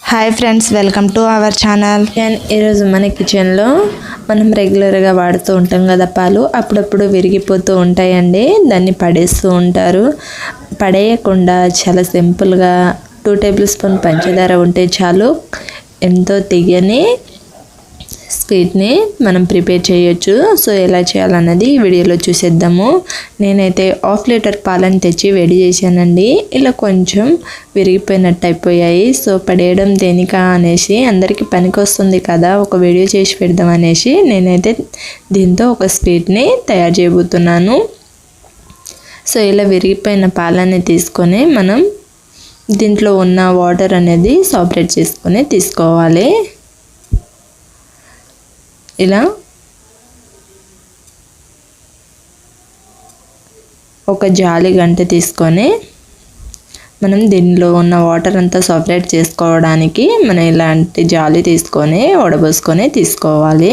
Hi friends, welcome to our channel. ఈరోజు మన కిచెన్లో మనం రెగ్యులర్గా వాడుతూ ఉంటాం కదా పాలు, అప్పుడప్పుడు విరిగిపోతూ ఉంటాయండి. దాన్ని పడేస్తూ ఉంటారు. పడేయకుండా చాలా సింపుల్గా 2 టేబుల్ స్పూన్ పంచదార ఉంటే చాలు, ఎంతో తియ్యని స్వీట్ని మనం ప్రిపేర్ చేయొచ్చు. సో ఎలా చేయాలన్నది ఈ వీడియోలో చూసేద్దాము. నేనైతే 1/2 లీటర్ పాలను తెచ్చి వేడి చేశానండి. ఇలా కొంచెం విరిగిపోయినట్టు అయిపోయాయి. సో పడేయడం దేనికా అనేసి, అందరికీ పనికి వస్తుంది కదా, ఒక వీడియో చేసి పెడదాం అనేసి నేనైతే దీంతో ఒక స్వీట్ని తయారు చేయబోతున్నాను. సో ఇలా విరిగిపోయిన పాలని తీసుకొని మనం దీంట్లో ఉన్న వాటర్ అనేది సపరేట్ చేసుకొని తీసుకోవాలి. ఇలా ఒక జాలి గంట తీసుకొని మనం దీనిలో ఉన్న వాటర్ అంతా సపరేట్ చేసుకోవడానికి మనం ఇలాంటి జాలి తీసుకొని వడబోసుకొని తీసుకోవాలి.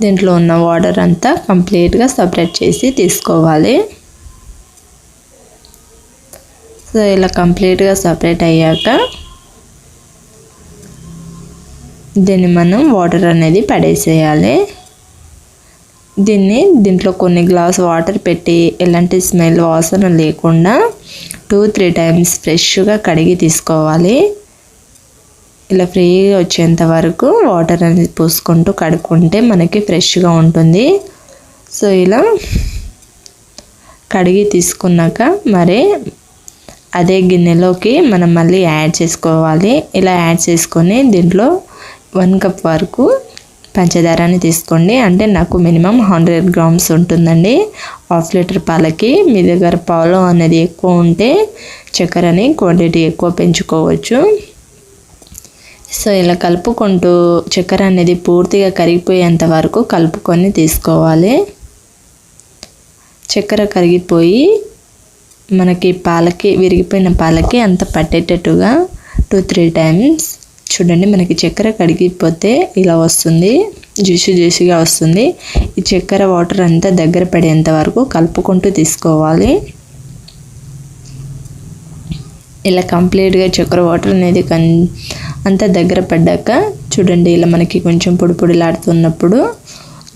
దీంట్లో ఉన్న వాటర్ అంతా కంప్లీట్గా సపరేట్ చేసి తీసుకోవాలి. సో ఇలా కంప్లీట్గా సపరేట్ అయ్యాక దీన్ని మనం వాటర్ అనేది పడేసేయాలి. దీంట్లో కొన్ని గ్లాస్ వాటర్ పెట్టి ఎలాంటి స్మెల్ వాసన లేకుండా 2-3 టైమ్స్ ఫ్రెష్గా కడిగి తీసుకోవాలి. ఇలా ఫ్రీగా వచ్చేంత వరకు వాటర్ అనేది పోసుకుంటూ కడుక్కుంటే మనకి ఫ్రెష్గా ఉంటుంది. సో ఇలా కడిగి తీసుకున్నాక మరి అదే గిన్నెలోకి మనం మళ్ళీ యాడ్ చేసుకోవాలి. ఇలా యాడ్ చేసుకొని దీంట్లో 1 కప్ వరకు పంచదారని తీసుకోండి. అంటే నాకు మినిమం 100 గ్రామ్స్ ఉంటుందండి 1/2 లీటర్ పాలకి. మీ దగ్గర పాలు అనేది ఎక్కువ ఉంటే చక్కెరని క్వాంటిటీ ఎక్కువ పెంచుకోవచ్చు. సో ఇలా కలుపుకుంటూ చక్కెర అనేది పూర్తిగా కరిగిపోయేంత వరకు కలుపుకొని తీసుకోవాలి. చక్కెర కరిగిపోయి మనకి పాలకి, విరిగిపోయిన పాలకి అంత పట్టేటట్టుగా 2-3 టైమ్స్ చూడండి. మనకి చక్కెర కడిగిపోతే ఇలా వస్తుంది, జ్యూసీగా వస్తుంది. ఈ చక్కెర వాటర్ అంతా దగ్గర పడేంత వరకు కలుపుకుంటూ తీసుకోవాలి. ఇలా కంప్లీట్గా చక్కెర వాటర్ అనేది అంతా దగ్గర పడ్డాక చూడండి, ఇలా మనకి కొంచెం పొడిలాడుతున్నప్పుడు,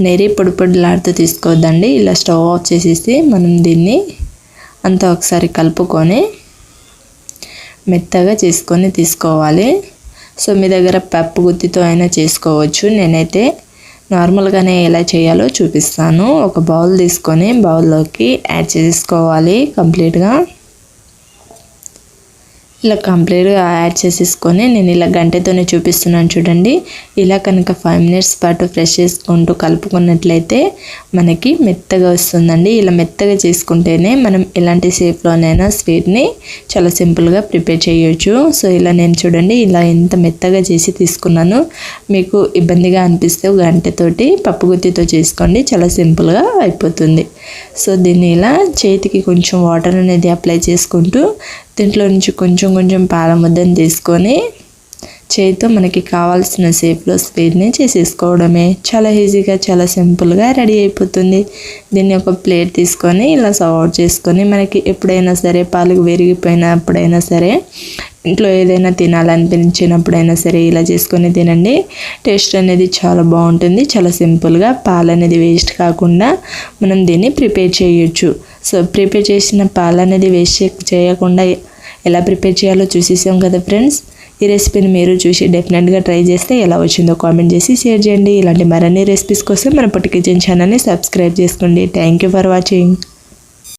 నేరే పొడిలాడుతూ తీసుకోవద్దండి. ఇలా స్టవ్ ఆఫ్ చేసేసి మనం దీన్ని అంతా ఒకసారి కలుపుకొని మెత్తగా చేసుకొని తీసుకోవాలి. సో మీ దగ్గర పప్పు గుత్తితో అయినా చేసుకోవచ్చు. నేనైతే నార్మల్గానే ఎలా చేయాలో చూపిస్తాను. ఒక బౌల్ తీసుకొని బౌల్లోకి యాడ్ చేసుకోవాలి కంప్లీట్గా. ఇలా కంప్లీట్గా యాడ్ చేసేసుకొని నేను ఇలా గంటతోనే చూపిస్తున్నాను చూడండి. ఇలా కనుక 5 మినిట్స్ పాటు ఫ్రెష్ చేసుకుంటూ కలుపుకున్నట్లయితే మనకి మెత్తగా వస్తుందండి. ఇలా మెత్తగా చేసుకుంటేనే మనం ఎలాంటి షేప్లోనైనా స్వీట్ని చాలా సింపుల్గా ప్రిపేర్ చేయొచ్చు. సో ఇలా నేను చూడండి ఇలా ఎంత మెత్తగా చేసి తీసుకున్నాను. మీకు ఇబ్బందిగా అనిపిస్తే గంటతోటి పప్పు గుత్తితో చేసుకోండి, చాలా సింపుల్గా అయిపోతుంది. సో దీన్ని ఇలా చేతికి కొంచెం వాటర్ అనేది అప్లై చేసుకుంటూ దీంట్లో నుంచి కొంచెం పాల ముద్దను తీసుకొని చేతితో మనకి కావాల్సిన షేప్లో స్వీట్ని చేసేసుకోవడమే. చాలా ఈజీగా, చాలా సింపుల్గా రెడీ అయిపోతుంది. దీన్ని ఒక ప్లేట్ తీసుకొని ఇలా సర్వ్ చేసుకొని మనకి ఎప్పుడైనా సరే పాలకు విరిగిపోయినప్పుడైనా సరే, ఇంట్లో ఏదైనా తినాలనిపించినప్పుడైనా సరే ఇలా చేసుకొని తినండి. టేస్ట్ అనేది చాలా బాగుంటుంది. చాలా సింపుల్గా పాలు అనేది వేస్ట్ కాకుండా మనం దీన్ని ప్రిపేర్ చేయొచ్చు. సో ప్రిపేర్ చేసిన పాలు అనేది వేస్ట్ చేయకుండా ఎలా ప్రిపేర్ చేయాలో చూసేసాం కదా ఫ్రెండ్స్. ఈ రెసిపీని మీరు చూసి డెఫినెట్గా ట్రై చేస్తే ఎలా వచ్చిందో కామెంట్ చేసి షేర్ చేయండి. ఇలాంటి మరిన్ని రెసిపీస్ కోసం మన పొట్టి కిచెన్ ఛానల్ని సబ్స్క్రైబ్ చేసుకోండి. Thank you for watching.